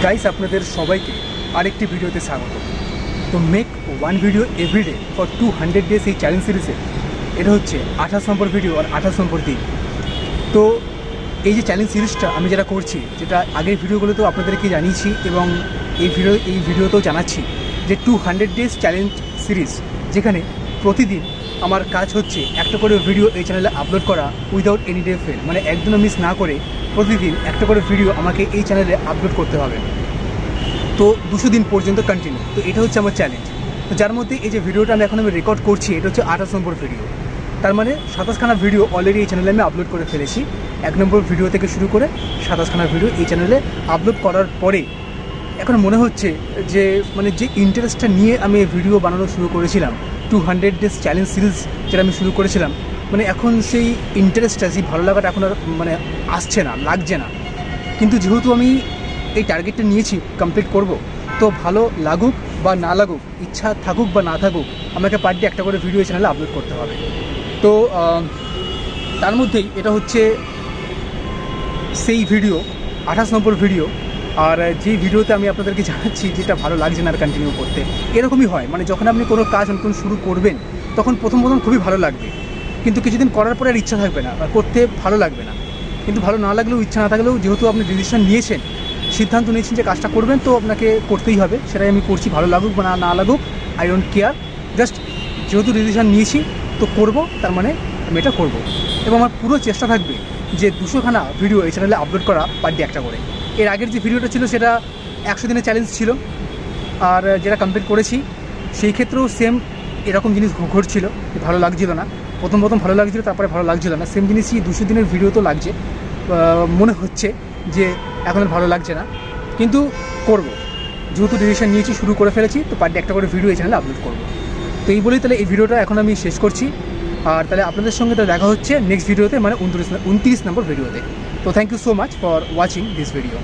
Guys আপনাদের সবাইকে আরেকটি ভিডিওতে স্বাগত। তো make one video everyday for 200 days এই চ্যালেঞ্জ সিরিজে এটা হচ্ছে 28 নম্বর ভিডিও আর 28 নম্বর দিন। তো এই যে চ্যালেঞ্জ সিরিজটা আমি যেটা করছি, যেটা আগের ভিডিওগুলোতেও আপনাদেরকে জানিয়েছি এবং এই ভিডিওতেও জানাচ্ছি যে 200 ডেজ চ্যালেঞ্জ সিরিজ, যেখানে প্রতিদিন আমার কাজ হচ্ছে একটা করে ভিডিও এই চ্যানেলে আপলোড করা উইদাউট এনি ডে ফেল, মানে একদিনও মিস না করে প্রতিদিন একটা করে ভিডিও আমাকে এই চ্যানেলে আপলোড করতে হবে। তো 200 দিন পর্যন্ত কন্টিনিউ। তো এটা হচ্ছে আমার চ্যালেঞ্জ। তো যার মধ্যে এই যে ভিডিওটা আমি রেকর্ড করছি, এটা হচ্ছে 28 নম্বর ভিডিও। তার মানে 27খানা ভিডিও অলরেডি এই চ্যানেলে আমি আপলোড করে ফেলেছি। 1 নম্বর ভিডিও থেকে শুরু করে 27খানা ভিডিও এই চ্যানেলে আপলোড করার পরে এখন মনে হচ্ছে যে যে ইন্টারেস্টটা নিয়ে আমি ভিডিও বানানো শুরু করেছিলাম, 200 ডেজ চ্যালেঞ্জ সিরিজ যেটা আমি শুরু করেছিলাম, এখন সেই ইন্টারেস্টটা, সেই ভালো লাগাটা এখন আর আসছে না, লাগছে না। কিন্তু যেহেতু আমি এই টার্গেটটা নিয়েছি, কমপ্লিট করব, তো ভালো লাগুক বা না লাগুক, ইচ্ছা থাকুক বা না থাকুক, আমাকে পার ডে একটা করে ভিডিও চ্যানেলে আপলোড করতে হবে। তো তার মধ্যেই এটা হচ্ছে সেই ভিডিও, 28 নম্বর ভিডিও। আর যে ভিডিওতে আমি আপনাদেরকে জানাচ্ছি যেটা ভালো লাগছে না আর কন্টিনিউ করতে, এরকমই হয়। যখন আপনি কোনো কাজ নতুন শুরু করবেন তখন প্রথম খুবই ভালো লাগবে, কিন্তু কিছুদিন করার পরে আর ইচ্ছা থাকবে না, আর করতে ভালো লাগবে না। কিন্তু ভালো না লাগলেও, ইচ্ছা না থাকলেও, যেহেতু আপনি ডিসিশন নিয়েছেন, সিদ্ধান্ত নিয়েছেন যে কাজটা করবেন, তো আপনাকে করতেই হবে। সেটাই আমি করছি, ভালো লাগুক বা না লাগুক, আই ডোন্ট কেয়ার। জাস্ট যেহেতু ডিসিশন নিয়েছি তো করব, তার মানে আমি এটা করব। এবং আমার পুরো চেষ্টা থাকবে যে 200খানা ভিডিও এই চ্যানেলে আপলোড করা পার ডে একটা করে। এর আগের যে ভিডিওটা ছিল সেটা 100 দিনের চ্যালেঞ্জ ছিল, আর যেটা কমপ্লিট করেছি সেই ক্ষেত্রেও সেম এরকম জিনিস ঘটছিল, ভালো লাগছিল না। প্রথম ভালো লাগছিল, তারপরে ভালো লাগছিল না। সেম জিনিসই 200 দিনের ভিডিও তো লাগছে, মনে হচ্ছে যে এখন আর ভালো লাগছে না, কিন্তু করব। যেহেতু ডিসিশন নিয়েছি, শুরু করে ফেলেছি, তো পার ডে একটা করে ভিডিও এই চ্যানেলে আপলোড করব। তো এই বলেই তাহলে এই ভিডিওটা এখন আমি শেষ করছি। আর তাহলে আপনাদের সঙ্গে তো দেখা হচ্ছে নেক্সট ভিডিওতে, 29 নম্বর ভিডিওতে। তো thank you so much for watching this video.